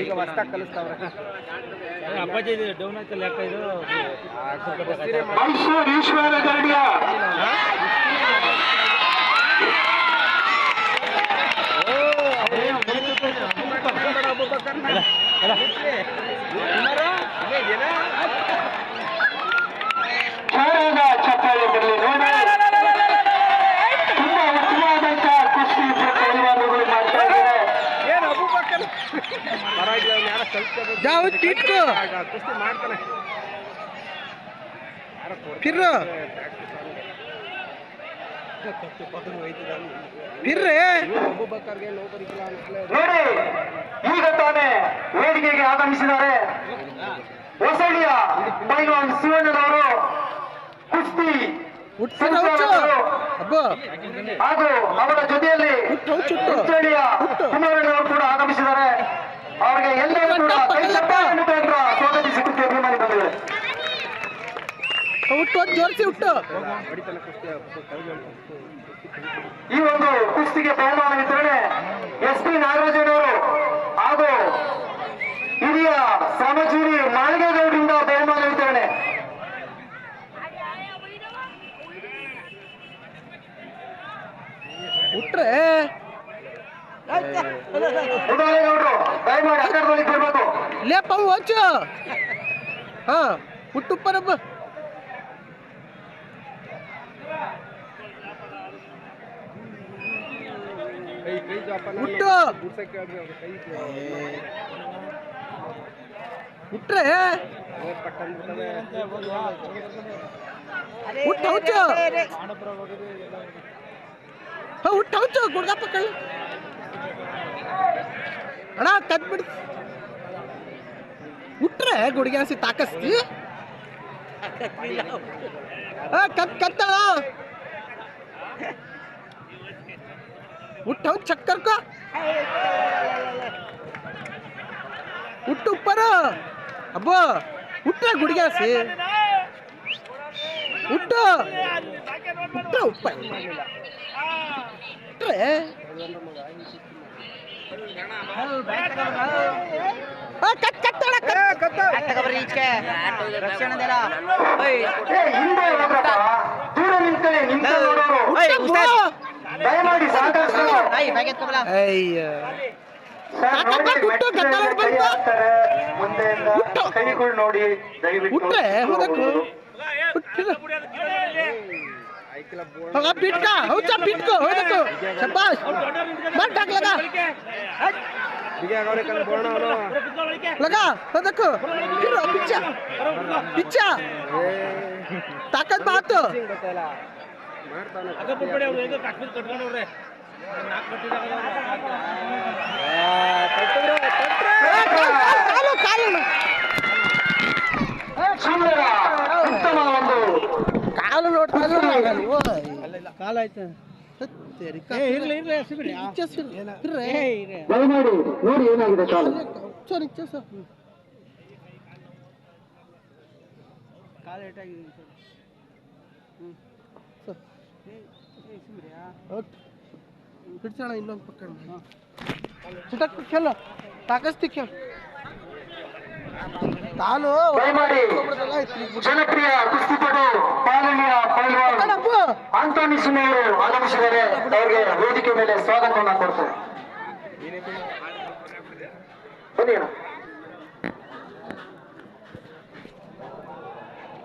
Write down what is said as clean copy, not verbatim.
ಈಗ ಹೊಸ್ತಾಗಿ ಕಲಿಸ್ತಾವ್ರೆ. ಅಪ್ಪಾಜಿ ಡೌನ್ ಆಯ್ತಲ್ಲ ಯಾಕೆ ಇದು ಈಶ್ವರ ಗರಡಿಯ ಚಪ್ಪಾಳೆ ಬರಲಿ ನೋಡಿ. ತುಂಬಾ ಉತ್ತಮವಾದಂತಹ ಕುಸ್ತಿ ಪೈಲ್ವಾನಗಳು ಮಾಡ್ತಾ ಇದ್ದಾರೆ. ಕುಸ್ತಿ ಮಾಡ್ತಾನೆ. ನೋಡಿ ಈಗ ತಾನೇ ವೇದಿಕೆಗೆ ಆಗಮಿಸಿದ್ದಾರೆ ಹೊಸಳ್ಳಿಯ ಪೈಲ್ವಾನ್ ಶಿವಣ್ಣನವರು, ಕುಸ್ತಿ ಹಾಗೂ ಅವರ ಜೊತೆಯಲ್ಲಿ ಹೊಸಳ್ಳಿಯ ಕುಮಾರಣ್ಣವರು ಕೂಡ ಆಗಮಿಸಿದ್ದಾರೆ. ಅವರಿಗೆ ಎಲ್ಲರೂ ಕೂಡ ಕೈ ಚಪ್ಪಾಳೆಯನ್ನು ಸ್ವಾಗತಿಸುತ್ತಿದ್ದೆ ಅಭಿಮಾನಿ ಬಂದಿದೆ. ಈ ಒಂದು ಕುಸ್ತಿಗೆ ಬಹುಮಾನ ವಿತರಣೆ SP ನಾಗರಾಜನವರು ಹಾಗೂ ಹಿರಿಯ ಶ್ರಮಜೀವಿ ಮಾಳಿಗೆಗೌಡರಿಂದ ಬಹುಮಾನ ವಿತರಣೆ. ಮುದಾಳೇಗೌಡರು ದಯಮಾಡಿ ಆ ಕಡೆ ಬರಬೇಕು. ಲೇಪ ಹೋಚು ಹಾ ಹುಟ್ಟುಪ್ಪರಬ್ಬ ಹುಟ್ರೆ ಹುಟ್ಟು ಗುಡ್ಗಪ್ಪ ಕಳ್ಳ ಅಣ್ಣ ಕದ್ಬಿಡ್ ಹುಟ್ರೆ ಗುಡಿಗೆ ಹಸಿ ತಾಕಸ್ತಿ ಕತ್ತಳ ಹುಟ್ಟ ಚಕ್ಕರ್ಕ ಹುಟ್ಟು ಉಪ್ಪರ ಅಬ್ಬ ಹುಟ್ರೆ ಗುಡಿಗೆ ಹಸಿ ಹುಟ್ಟು ಹುಟ್ಟ ಉಪ್ಪ ಹುಟ್ರೆ ಕೈಗಳು ನೋಡಿ ದಯವಿಟ್ಟು पिटका हो जा पिटको हो देखो शाबाश मार टाक लगा लगा हो देखो फिर पिच्चा पिच्चा ताकत बात ಕಾಲು ಕಾಲು ಉತ್ತಮ ಒಂದು ಕಾಲು ನೋಡ್ತಾ ಕಾಲಾಯ್ತು ದಯಮಾಡಿ ನೋಡಿ ಏನಾಗಿದೆ ಕಾಲು ಬಿಡ್ಸೋಣ ಇನ್ನೊಂದು ಪಕ್ಕ ಚಿಟಕ್ खेलो ತಾಕಸ್ತಿ खेल ಕಾಲು ದಯಮಾಡಿ ಜನಪ್ರಿಯ ಕುಸ್ತಿಪಟು ಪಾಲನೆಯ ಪೈಲ್ವಾನ್ ಆಂಟೋನಿ ಸಿನಿಯವರು ಆಗಮಿಸಿದರೆ ಅವರಿಗೆ ವೇದಿಕೆ ಮೇಲೆ ಸ್ವಾಗತವನ್ನು ಕೊಡ್ತಾರೆ. ಬನ್ನಿ ಅಣ್ಣ.